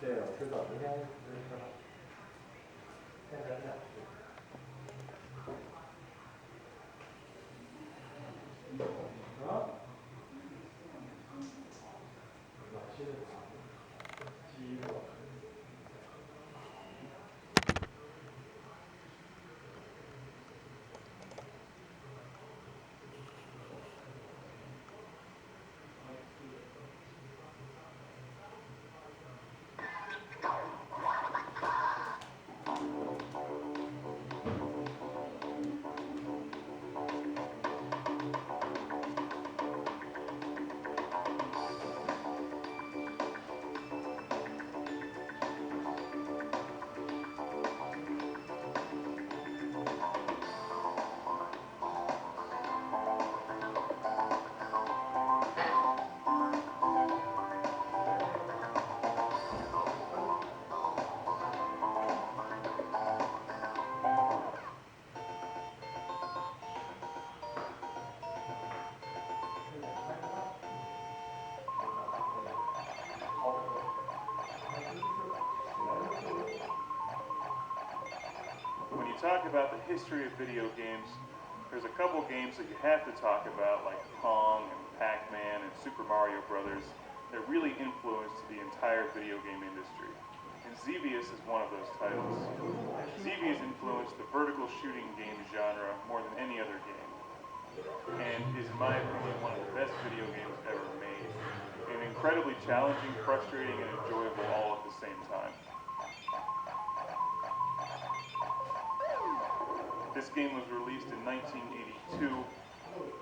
对，我知道，应该是说，现在这样。啊？老七的鸡肉。When you talk about the history of video games, there's a couple games that you have to talk about, like Pong and Pac-Man and Super Mario Brothers, that really influenced the entire video game industry. And Xevious is one of those titles. Xevious influenced the vertical shooting game genre more than any other game, and is, in my opinion, one of the best video games ever made. And incredibly challenging, frustrating, and enjoyable all at the same time. This game was released in 1982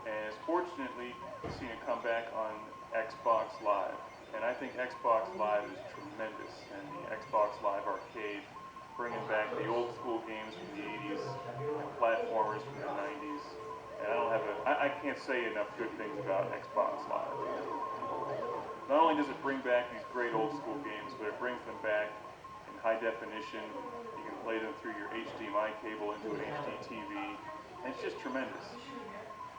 and has fortunately seen a comeback on Xbox Live. And I think Xbox Live is tremendous, and the Xbox Live Arcade, bringing back the old school games from the 80s, platformers from the 90s. And I can't say enough good things about Xbox Live. Not only does it bring back these great old school games, but it brings them back in high definition. You can play them through your HDMI cable into an HD TV, and it's just tremendous.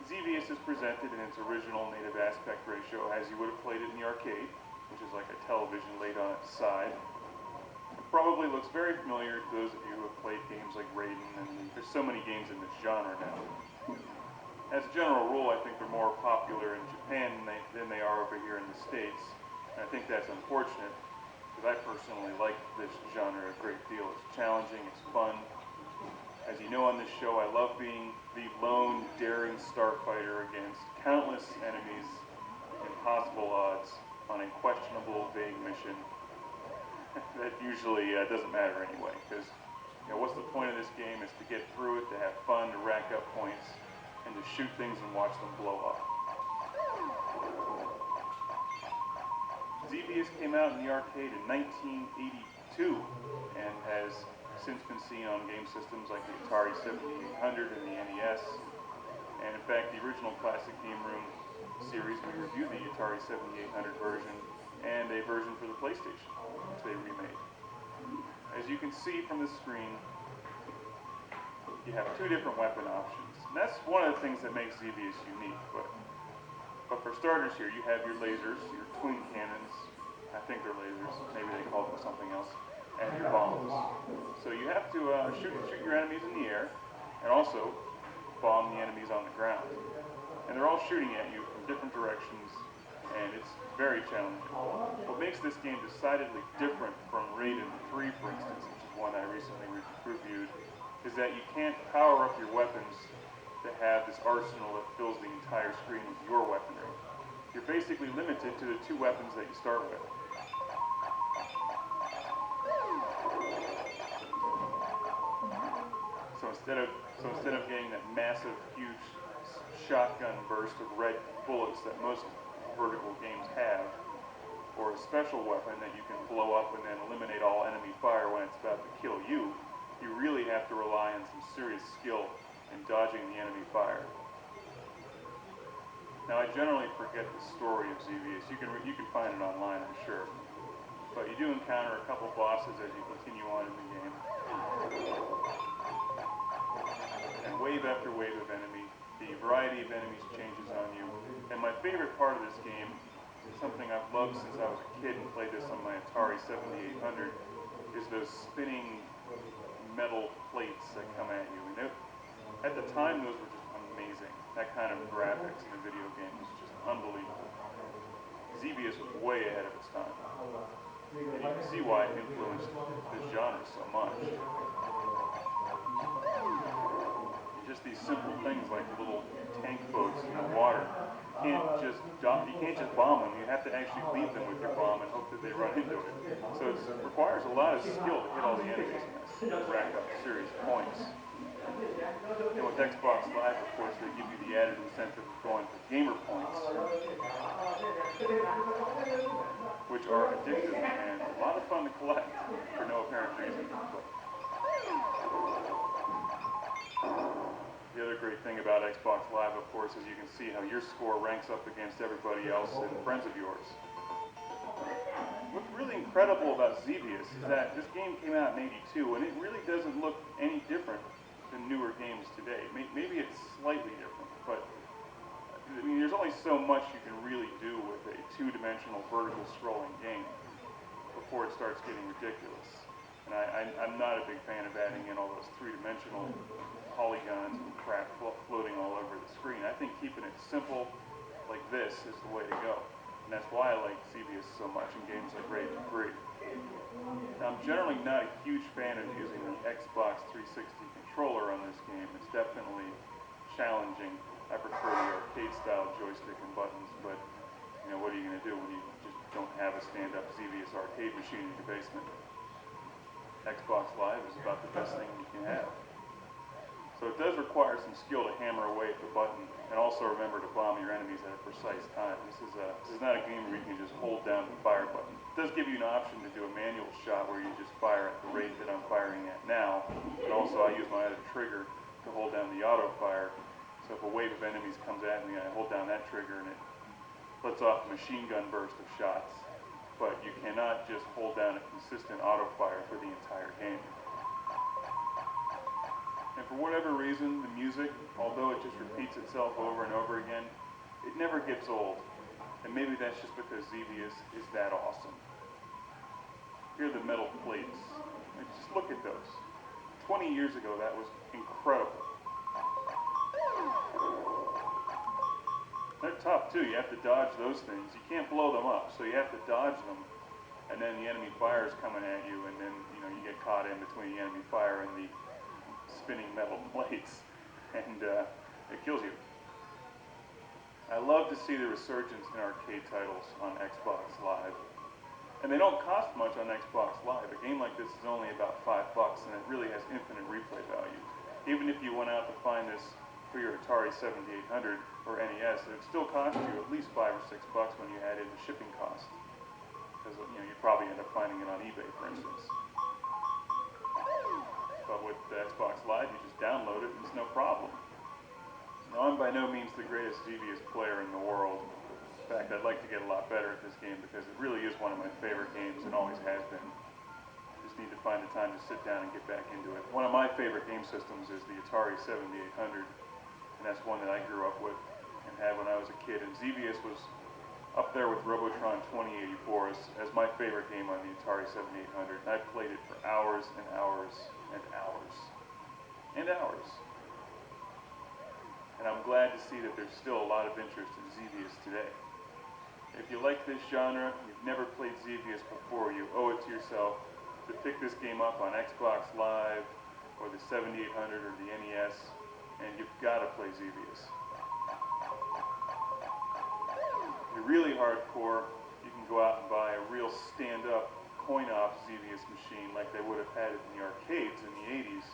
Xevious is presented in its original native aspect ratio as you would have played it in the arcade, which is like a television laid on its side. It probably looks very familiar to those of you who have played games like Raiden, and there's so many games in this genre now. As a general rule, I think they're more popular in Japan than they are over here in the States, and I think that's unfortunate, because I personally like this genre a great deal. It's challenging, it's fun. As you know on this show, I love being the lone, daring starfighter against countless enemies, impossible odds, on a questionable, vague mission that usually doesn't matter anyway, because what's the point of this game is to get through it, to have fun, to rack up points, and to shoot things and watch them blow up. Xevious came out in the arcade in 1982 and has since been seen on game systems like the Atari 7800 and the NES. And in fact, the original Classic Game Room series, we reviewed the Atari 7800 version and a version for the PlayStation, which they remade. As you can see from the screen, you have two different weapon options. And that's one of the things that makes Xevious unique. But for starters here, you have your lasers, your twin cannons. I think they're lasers. Maybe they call them something else. And your bombs. So you have to shoot your enemies in the air, and also bomb the enemies on the ground. And they're all shooting at you from different directions, and it's very challenging. What makes this game decidedly different from Raiden 3, for instance, which is one I recently reviewed, is that you can't power up your weapons to have this arsenal that fills the entire screen with your weaponry. You're basically limited to the two weapons that you start with. So instead of getting that massive, huge shotgun burst of red bullets that most vertical games have, or a special weapon that you can blow up and then eliminate all enemy fire when it's about to kill you, you really have to rely on some serious skill in dodging the enemy fire. Now, I generally forget the story of Xevious. You can find it online, I'm sure. But you do encounter a couple bosses as you continue on in the game. And wave after wave of enemy. The variety of enemies changes on you. And my favorite part of this game is something I've loved since I was a kid and played this on my Atari 7800 is those spinning metal plates that come at you. And at the time, those were just amazing. That kind of graphics in a video game was just unbelievable. Xevious was way ahead of its time. And you can see why it influenced this genre so much. Just these simple things like the little tank boats in the water. You can't just bomb them. You have to actually lead them with your bomb and hope that they run into it. So it requires a lot of skill to hit all the enemies and rack up serious points. And with Xbox Live, of course, they give you the added incentive of going for gamer points, which are addictive and a lot of fun to collect for no apparent reason. The other great thing about Xbox Live, of course, is you can see how your score ranks up against everybody else and friends of yours. What's really incredible about Xevious is that this game came out in '82, and it really doesn't look any different than newer games today. Maybe it's slightly different, but I mean, there's only so much you can really do with a two-dimensional vertical scrolling game before it starts getting ridiculous. And I'm not a big fan of adding in all those three-dimensional polygons and crap floating all over the screen. I think keeping it simple like this is the way to go. And that's why I like Xevious so much in games like Rage and Free. Now, I'm generally not a huge fan of using the Xbox 360 controller on this game. It's definitely challenging. I prefer the arcade-style joystick and buttons, but you know, what are you going to do when you just don't have a stand-up Xevious arcade machine in your basement? Xbox Live is about the best thing you can have. So it does require some skill to hammer away at the button, and also remember to bomb your enemies at a precise time. This is not a game where you can just hold down the fire button. It does give you an option to do a manual shot where you just fire at the rate that I'm firing at now, but also I use my other trigger to hold down the auto fire. So if a wave of enemies comes at me, I hold down that trigger and it lets off a machine gun burst of shots. But you cannot just hold down a consistent auto fire for the entire game. And for whatever reason, the music, although it just repeats itself over and over again, it never gets old. And maybe that's just because Xevious is that awesome. Here are the metal plates. And just look at those. 20 years ago, that was incredible. They're tough too. You have to dodge those things. You can't blow them up, so you have to dodge them. And then the enemy fire is coming at you, and then you get caught in between the enemy fire and the spinning metal plates, and it kills you. I love to see the resurgence in arcade titles on Xbox Live. And they don't cost much on Xbox Live. A game like this is only about $5, and it really has infinite replay value. Even if you went out to find this for your Atari 7800 or NES, it would still cost you at least $5 or $6 when you add in the shipping cost. Because you'd probably end up finding it on eBay, for instance. But with the Xbox Live, you just download it and it's no problem. Now, I'm by no means the greatest Xevious player in the world. In fact, I'd like to get a lot better at this game because it really is one of my favorite games and always has been. Just need to find the time to sit down and get back into it. One of my favorite game systems is the Atari 7800, and that's one that I grew up with and had when I was a kid. And Xevious was up there with Robotron 2084 as my favorite game on the Atari 7800. And I played it for hours and hours and hours and hours. And I'm glad to see that there's still a lot of interest in Xevious today. If you like this genre, you've never played Xevious before, you owe it to yourself to pick this game up on Xbox Live or the 7800 or the NES, and you've got to play Xevious. If you're really hardcore, you can go out and buy a real stand-up coin-op Xevious machine like they would have had it in the arcades in the 80s,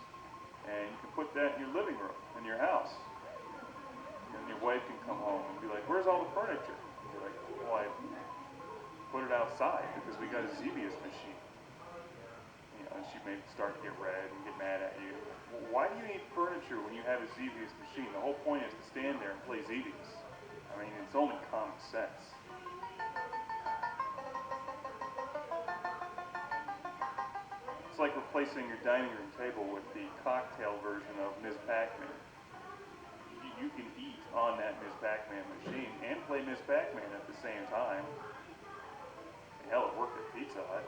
and you can put that in your living room, in your house. And your wife can come home and be like, "Where's all the furniture?" And you're like, "Well, I put it outside because we got a Xevious machine." And she may start to get red and get mad at you. Well, why do you need furniture when you have a Xevious machine? The whole point is to stand there and play Xevious. I mean, it's only common sense. It's like replacing your dining room table with the cocktail version of Ms. Pac-Man. You can eat on that Ms. Pac-Man machine and play Ms. Pac-Man at the same time. Hell, it worked at pizza shot.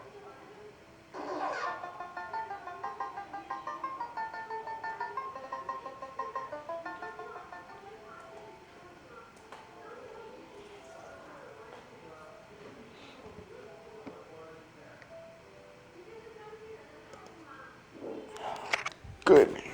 Good.